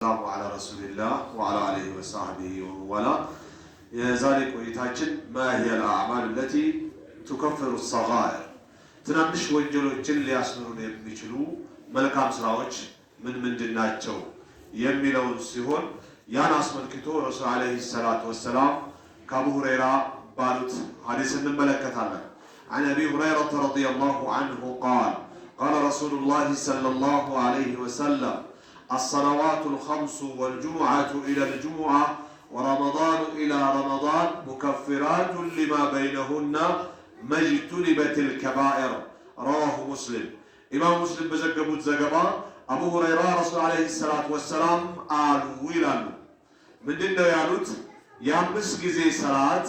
السلام على رسول الله وعلى آله وصحبه ومن የዛሬ ቆይታችን ما هي الأعمال التي تكفر الصغائر ትናንሽ ወንጀሎችን ሊያስምሩን የሚችሉ መልካም ስራዎች ምንድን ናቸው የሚለውን ሲሆን ያን አስመልክቶ ረሱል አለይሂ ሰላቱ ወሰላም ከአቡ ሁረይራ ባሉት ሐዲስ እንመለከታለን። عن أبي هريرة رضي الله عنه قال قال رسول الله صلى الله عليه وسلم الصلوات الخمس والجمعة إلى الجمعة ورمضان إلى رمضان مكفرات لما بينهن ما اجتنبت الكبائر رواه مسلم إمام مسلم بزقبوت زقبا أبو هريرة رسول عليه الصلاة والسلام قالوا ويلان من دينه يالوت يامس جزي صلاة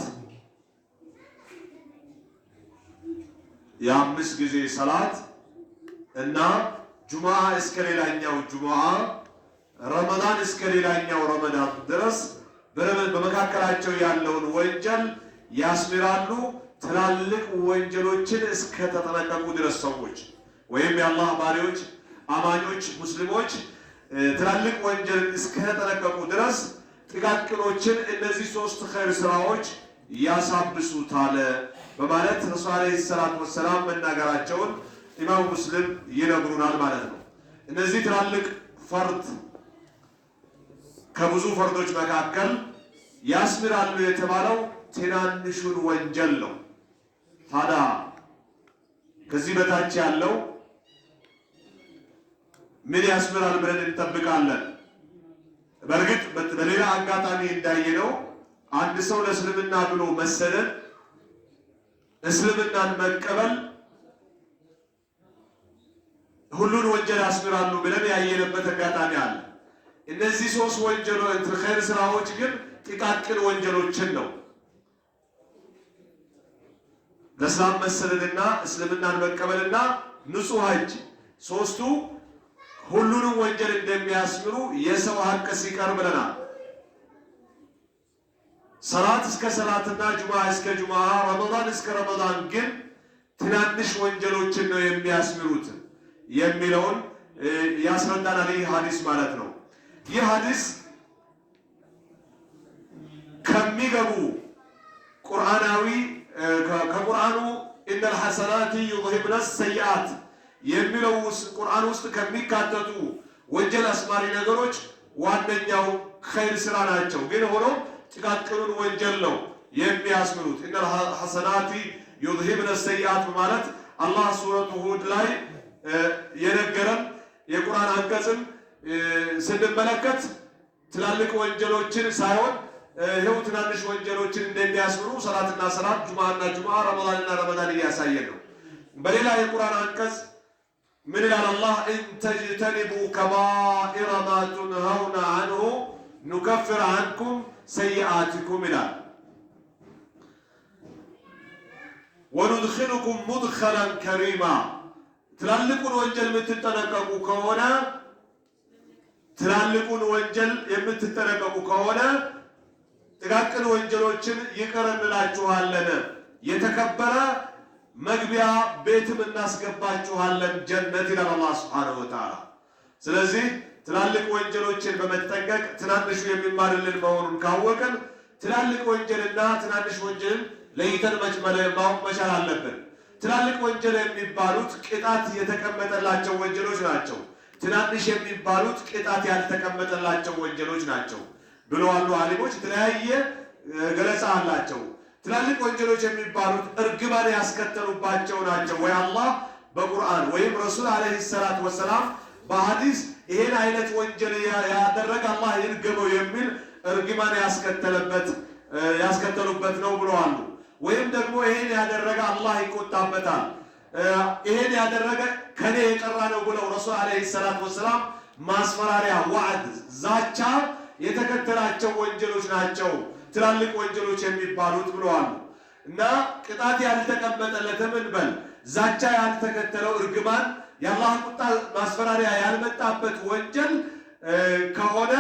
يامس جزي صلاة إن جمعة اسكريلانيا وجمعة رمضان اسكريلانيا ورمضان درس በመካከላቸው ያለውን ወንጀል ያስምራሉ ትላልቅ ወንጀሎችን እስከ ተጠነቀቁ ድረስ ሰዎች ወይም የአላህ ባሪዎች አማኞች ሙስሊሞች ትላልቅ ወንጀልን እስከ ተጠነቀቁ ድረስ ጥቃቅኖችን እነዚህ ሶስት ኸይር ስራዎች ያሳብሱታል በማለት ረሱል አለይሂ ሰላቱ ወሰላም መናገራቸውን ኢማም ሙስሊም ይነግሩናል ማለት ነው። እነዚህ ትላልቅ ፈርድ ከብዙ ፈርዶች መካከል ያስምራሉ የተባለው ትናንሹን ወንጀል ነው። ታዲያ ከዚህ በታች ያለው ምን ያስምራል ብለን እንጠብቃለን? በእርግጥ በሌላ አጋጣሚ እንዳየነው አንድ ሰው ለእስልምና ብሎ መሰደድ እስልምናን መቀበል ሁሉን ወንጀል ያስምራሉ ብለን ያየነበት አጋጣሚ አለ። እነዚህ ሶስት ወንጀሎች ኸይር ስራዎች ግን ጥቃቅን ወንጀሎችን ነው። ለእስላም መሰደድና እስልምናን መቀበልና ንጹህ ሐጅ ሶስቱ ሁሉንም ወንጀል እንደሚያስምሩ የሰው ሐቅ ሲቀር ብለናል። ሰላት እስከ ሰላትና ጁምዓ እስከ ጁምዓ ረመዳን እስከ ረመዳን ግን ትናንሽ ወንጀሎችን ነው የሚያስምሩት የሚለውን ያስረዳናል ይህ ሐዲስ ማለት ነው። ይህ ሐዲስ ከሚገቡ ቁርአናዊ ከቁርአኑ ኢነል ሐሰናት ዩዝሂብነ ሰይአት የሚለው ቁርአን ውስጥ ከሚካተቱ ወንጀል አስማሪ ነገሮች ዋነኛው ኸይር ስራ ናቸው። ግን ሆኖ ጥቃቅኑን ወንጀል ነው የሚያስምሩት። ኢነል ሐሰናት ዩዝሂብነ ሰይአት ማለት አላህ ሱረቱ ሁድ ላይ የነገረን የቁርአን አንቀጽን ስንመለከት ትላልቅ ወንጀሎችን ሳይሆን ይኸው ትናንሽ ወንጀሎችን እንደሚያስምሩ ሰላትና ሰላት ጁምዓና ጁምዓ ረመዳንና ረመዳን እያሳየን ነው። በሌላ የቁርአን አንቀጽ ምን ይላል አላህ? ኢን ተጅተኒቡ ከባኢረ ማ ቱንሀውነ ዐንሁ ኑከፍር ዐንኩም ሰይአቲኩም ይላል። ወኑድኺሉኩም ሙድኸለን ከሪማ ትላልቁን ወንጀል የምትጠነቀቁ ከሆነ ትላልቁን ወንጀል የምትጠነቀቁ ከሆነ ጥቃቅን ወንጀሎችን ይቅር እንላችኋለን፣ የተከበረ መግቢያ ቤትም እናስገባችኋለን ጀነት ይላል አላህ ሱብሓነሁ ወተዓላ። ስለዚህ ትላልቅ ወንጀሎችን በመጠንቀቅ ትናንሹ የሚማርልን መሆኑን ካወቅን ትላልቅ ወንጀልና ትናንሽ ወንጀልን ለይተን ማወቅ መቻል አለብን። ትላልቅ ወንጀል የሚባሉት ቅጣት የተቀመጠላቸው ወንጀሎች ናቸው። ትናንሽ የሚባሉት ቅጣት ያልተቀመጠላቸው ወንጀሎች ናቸው ብለዋል ዓሊሞች። የተለያየ ገለጻ አላቸው። ትላልቅ ወንጀሎች የሚባሉት እርግማን ያስከተሉባቸው ናቸው። ወይ አላህ በቁርአን ወይም ረሱል አለይሂ ሰላቱ ወሰላም በሐዲስ ይሄን አይነት ወንጀል ያደረገ አላህ ይርገመው የሚል እርግማን ያስከተሉበት ነው ብለዋል። ወይም ደግሞ ይሄን ያደረገ አላህ ይቆጣበታል፣ ይሄን ያደረገ ከኔ የቀራ ነው ብለው ረሱል አለይሂ ሰላቱ ወሰላም ማስፈራሪያ፣ ዋዕድ፣ ዛቻ የተከተላቸው ወንጀሎች ናቸው ትላልቅ ወንጀሎች የሚባሉት ብለዋል። እና ቅጣት ያልተቀመጠለትም እንበል ዛቻ ያልተከተለው እርግማን፣ የአላህ ቁጣ ማስፈራሪያ ያልመጣበት ወንጀል ከሆነ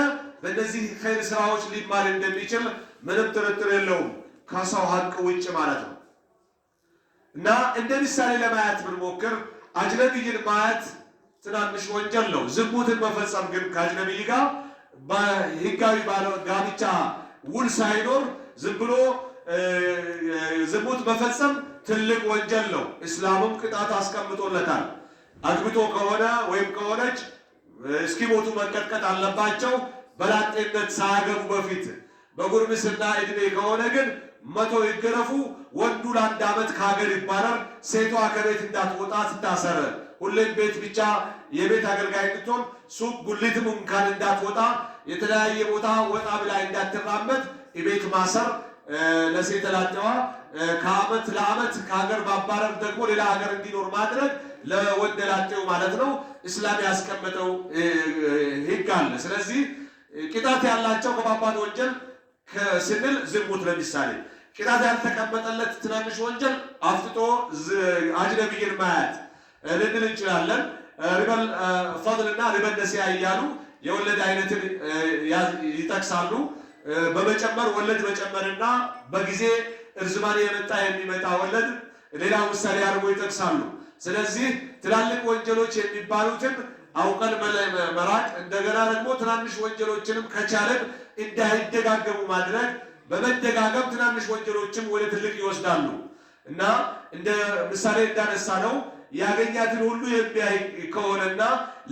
በእነዚህ ኸይር ስራዎች ሊማር እንደሚችል ምንም ጥርጥር የለውም፣ ከሰው ሐቅ ውጭ ማለት ነው። እና እንደ ምሳሌ ለማየት ብንሞክር አጅነቢይን ማየት ትናንሽ ወንጀል ነው። ዝሙትን መፈጸም ግን ከአጅነቢይ ጋር በህጋዊ ጋብቻ ውል ሳይኖር ዝም ብሎ ዝሙት መፈጸም ትልቅ ወንጀል ነው። እስላምም ቅጣት አስቀምጦለታል። አግብቶ ከሆነ ወይም ከሆነች እስኪሞቱ መቀጥቀጥ አለባቸው በላጤነት ሳያገቡ በፊት። በጉርምስና እድሜ ከሆነ ግን 100 ይገረፉ። ወንዱ ለ1 ዓመት ከሀገር ይባረር። ሴቷ ከቤት እንዳትወጣ ትታሰር። ሁሌም ቤት ብቻ የቤት አገልጋይ እንድትሆን ሱቅ ጉሊትም እንኳን እንዳትወጣ የተለያየ ቦታ ወጣ ብላ እንዳትራመድ ቤት ማሰር። ለሴት ላጤዋ ከዓመት ለዓመት ከሀገር ማባረር ደግሞ ሌላ ሀገር እንዲኖር ማድረግ ለወንድ ላጤው ማለት ነው። እስላም ያስቀመጠው ህግ አለ። ስለዚህ ቅጣት ያላቸው ከባባድ ወንጀል ስንል ዝሙት ለምሳሌ ቅጣት ያልተቀመጠለት ትናንሽ ወንጀል አፍጥጦ አጅነቢይን ማያት ልንል እንችላለን። ሪበል ፈድልና ሪበል ነሲያ እያሉ የወለድ አይነትን ይጠቅሳሉ። በመጨመር ወለድ መጨመርና በጊዜ እርዝማኔ የመጣ የሚመጣ ወለድ ሌላ ምሳሌ አድርጎ ይጠቅሳሉ። ስለዚህ ትላልቅ ወንጀሎች የሚባሉትን አውቀን መራቅ፣ እንደገና ደግሞ ትናንሽ ወንጀሎችንም ከቻለን እንዳይደጋገሙ ማድረግ። በመደጋገም ትናንሽ ወንጀሎችም ወደ ትልቅ ይወስዳሉ እና እንደ ምሳሌ እንዳነሳ ነው ያገኛትን ሁሉ የሚያይ ከሆነና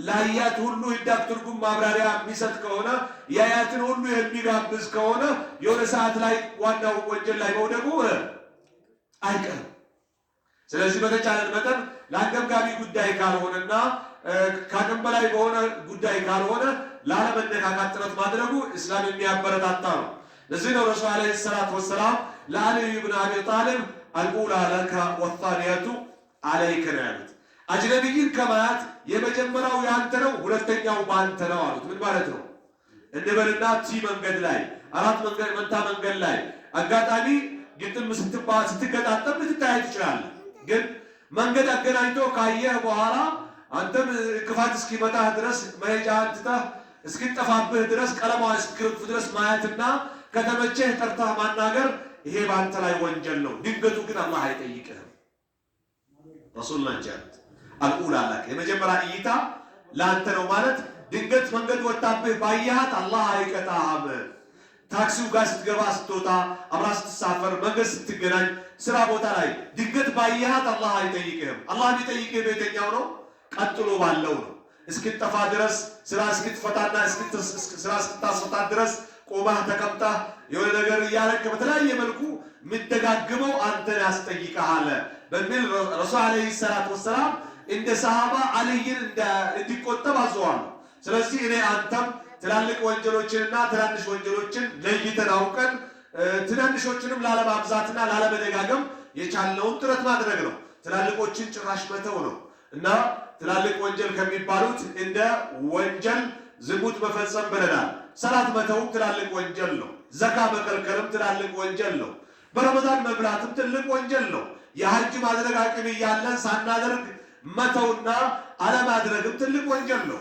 ላያት ሁሉ ህዳግ ትርጉም ማብራሪያ የሚሰጥ ከሆነ ያያትን ሁሉ የሚጋብዝ ከሆነ የሆነ ሰዓት ላይ ዋናው ወንጀል ላይ መውደቁ አይቀርም። ስለዚህ በተቻለን መጠን ለአንገብጋቢ ጉዳይ ካልሆነና ከአቅም በላይ በሆነ ጉዳይ ካልሆነ ላለመነካካት ጥረት ማድረጉ እስላም የሚያበረታታ ነው። ለዚህ ነው ረሱል ዓለይሂ ሰላቱ ወሰላም ለአልይ ብን አቢ ጣሊብ አልኡላ ለከ ወሳኒየቱ አለይከ ነው ያሉት። አጅነቢይን ከማያት የመጀመሪያው ያንተ ነው፣ ሁለተኛው ባንተ ነው አሉት። ምን ማለት ነው? እንበልና መንገድ ላይ 4 መንታ መንገድ ላይ አጋጣሚ ግጥም ስትገጣጠም ልትታይ ትችላለህ። ግን መንገድ አገናኝቶ ካየህ በኋላ አንተም ክፋት እስኪመጣህ ድረስ መሄጃ አንትተህ እስኪጠፋብህ ድረስ ቀለማ እስኪርፍ ድረስ ማየትና ከተመቸህ ጠርተህ ማናገር ይሄ ባንተ ላይ ወንጀል ነው። ድንገቱ ግን አላህ አይጠይቅህም። ረሱል ናጃት አልኡላ ለክ የመጀመሪያ እይታ ለአንተ ነው ማለት ድንገት መንገድ ወጣብህ ባያሃት አላህ አይቀጣህም። ታክሲው ጋር ስትገባ ስትወጣ፣ አብራ ስትሳፈር፣ መንገድ ስትገናኝ፣ ስራ ቦታ ላይ ድንገት ባያሃት አላህ አይጠይቅህም። አላህ የሚጠይቅህ በየትኛው ነው? ቀጥሎ ባለው ነው። እስክትጠፋ ድረስ ስራ እስክትፈታና ስራ እስክታስፈታ ድረስ ቆማህ ተቀምጠህ የሆነ ነገር እያረክ በተለያየ መልኩ የምትደጋግመው አንተን ያስጠይቅሃል በሚል ረሱል ዓለይሂ ሰላቱ ወሰላም እንደ ሰሃባ አልይን እንዲቆጠብ አዘዋል። ስለዚህ እኔ አንተም ትላልቅ ወንጀሎችንና ትናንሽ ወንጀሎችን ለይተን አውቀን ትናንሾችንም ላለማብዛትና ላለመደጋገም የቻልነውን ጥረት ማድረግ ነው። ትላልቆችን ጭራሽ መተው ነው እና ትላልቅ ወንጀል ከሚባሉት እንደ ወንጀል ዝሙት መፈጸም ብለናል። ሰላት መተውም ትላልቅ ወንጀል ነው። ዘካ መከልከልም ትላልቅ ወንጀል ነው። በረመዳን መብላትም ትልቅ ወንጀል ነው። የሐጅ ማድረግ አቅም እያለን ሳናደርግ መተውና አለማድረግም ትልቅ ወንጀል ነው።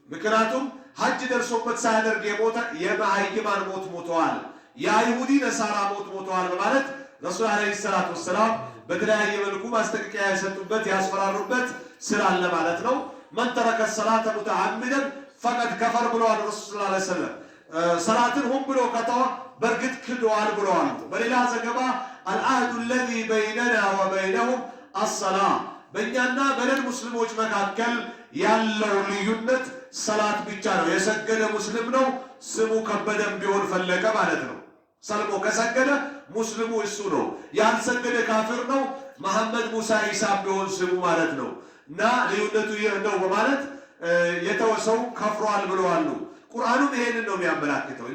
ምክንያቱም ሐጅ ደርሶበት ሳያደርግ የሞተ የመሃይማን ሞት ሞተዋል፣ የአይሁዲ ነሳራ ሞት ሞተዋል በማለት ረሱል ዓለይሂ ሰላቱ ወሰላም በተለያየ መልኩ ማስጠንቀቂያ የሰጡበት ያስፈራሩበት ስላለ ማለት ነው። መን ተረከ ሰላተ ሙተዓሚደን ፈቀድ ከፈር ብለዋል ረሱል ሰለላሁ ዐለይሂ ወሰለም። ሰላትን ሆን ብሎ ከተወ በእርግጥ ክደዋል ብለዋል። በሌላ ዘገባ አልአህዱ አለዚ በይነና ወበይነሁም አሰላ፣ በእኛና በሌሎች ሙስሊሞች መካከል ያለው ልዩነት ሰላት ብቻ ነው። የሰገደ ሙስሊም ነው ስሙ ከበደም ቢሆን ፈለቀ ማለት ነው። ሰልሞ ከሰገደ ሙስሊሙ እሱ ነው። ያልሰገደ ካፊር ነው መሐመድ ሙሳ ኢሳ ቢሆን ስሙ ማለት ነው። እና ልዩነቱ ይህ ነው በማለት የተወሰው ከፍሯል ብለዋል። ቁርአኑም ይሄንን ነው የሚያመላክተው።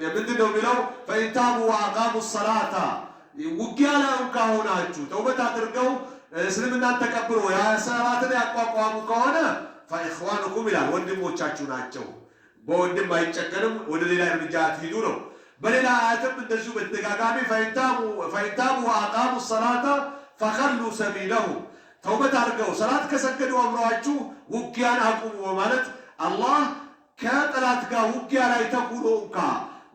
ምንድን ነው የሚለው? ፈኢንታቡ ወአቃሙ ሰላታ፣ ውጊያ ላይ ከሆናችሁ ተውበት አድርገው እስልምናን ተቀብሎ ሰላትን ያቋቋሙ ከሆነ ፈኢኽዋኑኩም ይላል፣ ወንድሞቻችሁ ናቸው። በወንድም አይጨቀንም፣ ወደ ሌላ እርምጃ አትሂዱ ነው። በሌላ አያትም እንደዚሁ በተደጋጋሚ ፈኢንታቡ ወአቃሙ ሰላታ ፈኸሉ ሰቢለሁ፣ ተውበት አድርገው ሰላት ከሰገዱ አብረዋችሁ ውጊያን አቁሙ በማለት አላህ ከጠላት ጋር ውጊያ ላይ ተኩሎ እንኳ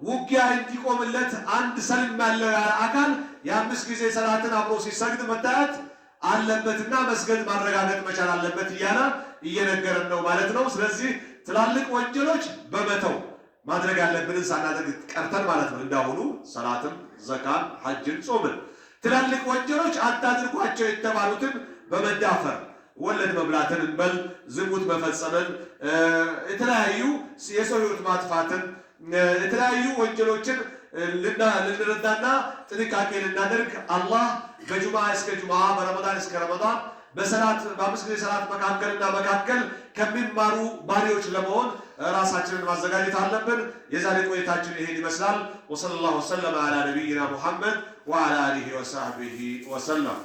ውጊያ እንዲቆምለት አንድ ሰልም ያለው አካል የ5 ጊዜ ሰላትን አብሮ ሲሰግድ መታየት አለበትና መስገድ ማረጋገጥ መቻል አለበት እያለ እየነገረን ነው ማለት ነው። ስለዚህ ትላልቅ ወንጀሎች በመተው ማድረግ ያለብንን ሳናደርግ ቀርተን ማለት ነው። እንዳሁኑ ሰላትም፣ ዘካም፣ ሐጅን፣ ጾምን ትላልቅ ወንጀሎች አታድርጓቸው የተባሉትን በመዳፈር ወለድ መብላትን እንበል፣ ዝሙት መፈጸምን፣ የተለያዩ የሰው ሕይወት ማጥፋትን፣ የተለያዩ ወንጀሎችን ልንረዳና ጥንቃቄ ልናደርግ አላህ በጁምዓ እስከ ጁምዓ በረመዳን እስከ ረመዳን በሰላት በአምስት ጊዜ ሰላት መካከል ከሚማሩ ባሪዎች ለመሆን ራሳችንን ማዘጋጀት አለብን። የዛሬ ቆይታችን ይሄን ይመስላል። ወሰለላሁ ወሰለም ዐላ ነቢይና ሙሐመድ ወዐላ አሊሂ ወሰህቢሂ ወሰለም።